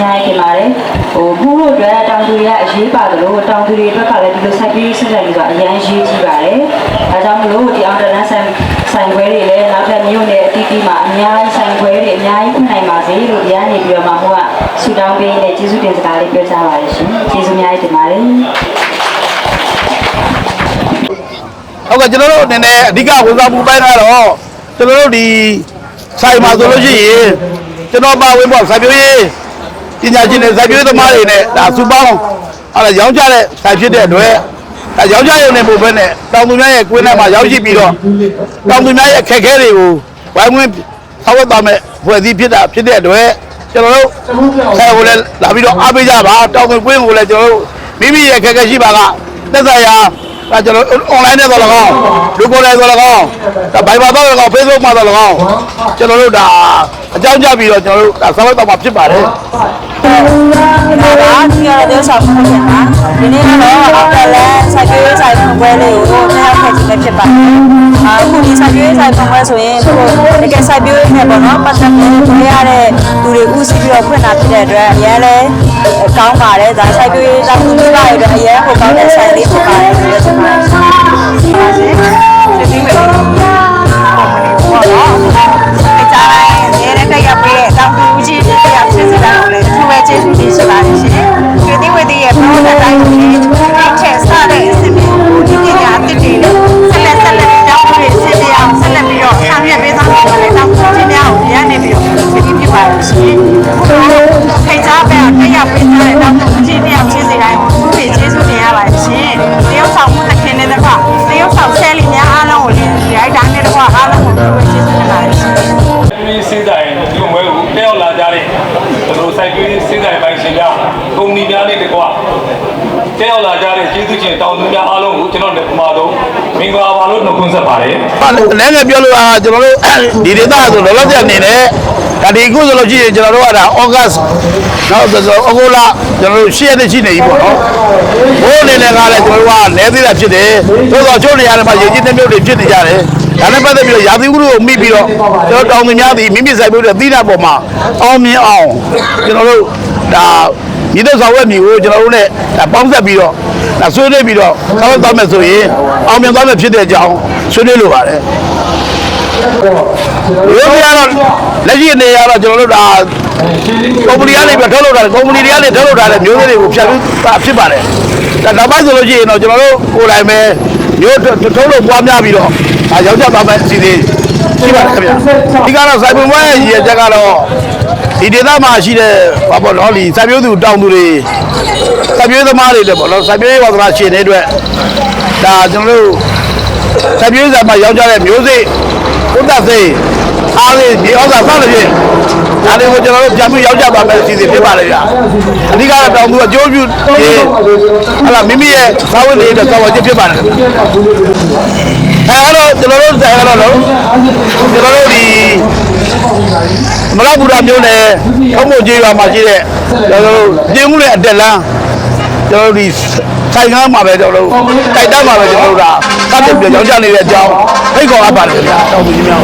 များကြီးတင်ပါတယ်မှုတို့အတွက်တောင်သူတွေကအရေးပါတယ်လို့တောင်သူတွေအတွက်ကလည်းဒီလိုစိုက်ပျိုးရေးစစ်စစ်တွေကအရင်ရေးကြည့်ပါတယ်ဒါကြောင့်မလို့ဒီအောင်တန်းဆိုင်ခွဲတွေလည်းနောက်ထပ်မြို့နယ်အတီးတီးမှာအများကြီးဆိုင်ခွဲတွေအများကြီးဖွင့်နိုင်ပါစေလို့ဒီကနေပြီးတော့မှဟိုကဆူတောင်းပေးနေကျေးဇူးတင်စကားလေးပြောကြပါရရှင်ကျေးဇူးများကြီးတင်ပါတယ်ဟုတ်ကဲ့ကျွန်တော်တို့အနေနဲ့အဓိကဝန်ဆောင်မှုပိုင်းကတော့ကျွန်တော်တို့ဒီဆိုင်မှာဆိုလို့ရှိရင်ကျွန်တော်ပါဝင်ပေါ့စိုက်ပျိုးရေးပညာရှင်တွေစိုက်ပျိုးသမားတွေနဲ့ဒါစုပေါင်းရောင်းချတဲ့ဆိုင်ဖြစ်တဲ့အတွက်ဒါရောင်းချရုံနဲ့ပို့ပဲနဲ့တောင်သူများရဲ့ကွင်းထဲမှာရောက်ရှိပြီးတော့တောင်သူများရဲ့အခက်အခဲတွေကိုဝိုင်းဝန်းဆောက်ရသွားမယ်ဖွဲ့စည်းဖြစ်တဲ့အတွက်ကျွန်တော်တို့ဆိုင်ကိုလည်းလာပြီးတော့အားပေးကြပါတောင်သူကွင်းကိုလည်းကျွန်တော်တို့မိမိရဲ့အခက်အခဲရှိပါကသက်ဆိုင်ရာကျွန်တော် online နဲ့တော့၎င်းလူကိုယ်တိုင်တော့၎င်းဒါဘိုင်ဘာတော့၎င်း Facebook မှာတော့၎င်းကျွန်တော်တို့ဒါအကြောင်းကြပြီးတော့ကျွန်တော်တို့ဒါဆောက်တော့မှာဖြစ်ပါတယ်ဒါဒီကတော့ဆောက်ဖို့ဖြစ်တာဒီနေ့ကတော့အောက်ကလည်းစိုက်ပျိုးရေးဆိုင်ဖွင့်ပွဲလေးကိုနှစ်ယောက်ထည့်ခြင်းဖြစ်ပါတယ်အခုဒီစိုက်ပျိုးရေးဆိုင်ဖွင့်ပွဲဆိုရင်တကယ်စိုက်ပျိုးရေးနဲ့ပေါ့နော်ပတ်သက်ပြီးတွေ့ရတဲ့လူတွေဦးစီးပြီးတော့ဖွင့်တာဖြစ်တဲ့အတွက်အရင်လည်းကောင်းပါတယ်ဒါစိုက်ပျိုးရေးတောင်သူတွေပါရတဲ့အရင်ဟိုကောင်းတဲ့ဆိုင်လေးဖြစ်ပါတယ်ဆိုတော့ဒီမှာပါစေဒီနေ့ပဲဟုတ်နော်အကြိုင်ရဲတဲ့တက်ရောက်ပြီးတောင်သူကြီးတရားဖြစ်စတာကိုလည်းသူပဲကျေးဇူးတင်ရှိပါတယ်ရှင်ဒီနေ့ဝေးရဲ့ဘုရားတိုင်းကိုလည်းချက်စားတဲ့အစီအစဉ်ကိုဒီနေ့အတိတ်တွေနဲ့ဆက်လက်တောင်းပြီးစစ်တရားဆက်လက်ပြီးတော့ဆောင်ရွက်ပေးသွားမယ်လည်းတောင်းကြီးများကိုရန်နေပြီးတော့ဒီဖြစ်ပါလို့ရှိရင်ခိတ်စားပဲတက်ရောက်ပေးတဲ့တောင်းကြီးများဖြစ်စေတိုင်းကိုသူ့ရဲ့ကျေးဇူးတင်ရပါတယ်ရှင်တရုတ်ဆောင်မှုတစ်ခင်နဲ့တစ်ခါတရုတ်ဆောင်ဆဲလီများအားလုံးကိုလည်းဒီတိုင်းတိုင်းနဲ့တစ်ခါအားလုံးကိုသူ့ရဲ့ကျေးဇူးတင်ပါတယ်ရှင်ဒီစင်းတိုင်းဒီမွဲကိုတယောက်လာကြတဲ့ကျွန်တော်စိုက်ပျိုးရေးစင်းတိုင်းပိုင်းရှင်များကုမ္ပဏီများနဲ့တကွာတယောက်လာကြတဲ့ကျေးဇူးရှင်တောင်သူများအားလုံးကိုကျွန်တော်တို့ပမာတော့မင်္ဂလာပါလို့နှုတ်ခွန်းဆက်ပါတယ်။လည်းငယ်ပြောလို့ကျွန်တော်တို့ဒီဒေသဆိုလောလောဆယ်အနေနဲ့ဒါဒီအခုဆိုလို့ရှိရင်ကျွန်တော်တို့ကဒါဩဂတ်နောက်ဆိုဩဂုတ်လကျွန်တော်တို့10ရက်တည်းရှိနေပြီပေါ့နော်။ဘိုးအနေနဲ့ကလည်းကျွန်တော်တို့ကလဲသေးတာဖြစ်တယ်။သို့တော့ချို့နေရာတွေမှာရေကြီးတဲ့မြို့တွေဖြစ်နေကြတယ်။ဒါနဲ့ပတ်သက်ပြီးတော့ရာသီဥတုကိုမိပြီးတော့ကျွန်တော်တောင်သူများသည်မိမိဆိုင်ပြီးတော့သီးတာပေါ်မှာအောင်မြင်အောင်ကျွန်တော်တို့ဒါဒီတော့ဆောင်ရွက်မျိုးကိုကျွန်တော်တို့နဲ့ပေါင်းဆက်ပြီးတော့ဆွေးနွေးပြီးတော့ဆောက်သွားမယ်ဆိုရင်အောင်မြင်သွားမယ်ဖြစ်တဲ့အကြောင်းဆွေးနွေးလိုပါတယ်ရိုးရတော့လက်ရှိအနေရတော့ကျွန်တော်တို့ဒါကုမ္ပဏီကနေပြီးထုတ်လုပ်တာကုမ္ပဏီတွေကနေထုတ်လုပ်တာလည်းမျိုးစေ့တွေကိုဖြတ်ပြီးဖြစ်ပါတယ်ဒါနောက်ပိုင်းဆိုလို့ရှိရင်တော့ကျွန်တော်တို့ကိုယ်တိုင်ပဲမျိုးထုတ်လုပ်ပွားများပြီးတော့ရောက်ကြပါမယ်အစီအစဉ်ရှိပါတယ်ခင်ဗျာဒီကတော့စိုက်ပင်ပွဲရဲ့ရည်ရွယ်ချက်ကတော့ဒီဒေသမှာရှိတဲ့ဘာပေါ့နော်ဒီစိုက်ပျိုးသူတောင်သူတွေစိုက်ပျိုးသမားတွေလည်းပေါ့နော်စိုက်ပျိုးရေးဝါသနာရှင်တွေအတွက်ဒါကျွန်တော်တို့စိုက်ပျိုးရေးမှာရောက်ကြတဲ့မျိုးစေ့ဥဒ္ဒစေအားလေးဒီဩဇာစသဖြင့်ဒါတွေကိုကျွန်တော်တို့ပြန်ပြီးရောက်ကြပါမယ်အစီအစဉ်ဖြစ်ပါလေဗျာအဓိကတော့တောင်သူအကျိုးပြုဒီဟလာမိမိရဲ့သာဝတ္ถีအတွက်သာဝတ္ถีဖြစ်ပါတယ်အဲ့တော့ကျွန်တော်တို့ဆိုင်ကတော့ကျွန်တော်တို့ဒီမလာဘူရာမျိုးနဲ့ထုံးဖို့ကြေးရွာမှာရှိတဲ့ကျွန်တော်တို့ပြင်းမှုနဲ့အတက်လန်းကျွန်တော်တို့ဒီဆိုင်ကားမှာပဲကျွန်တော်တို့တိုက်တက်မှာပဲကျွန်တော်တို့ကစတင်ပြီးရောက်ကြနေတဲ့အကြောင်းဖိတ်ခေါ်အပ်ပါတယ်ခင်ဗျာတောင်သူကြီးများ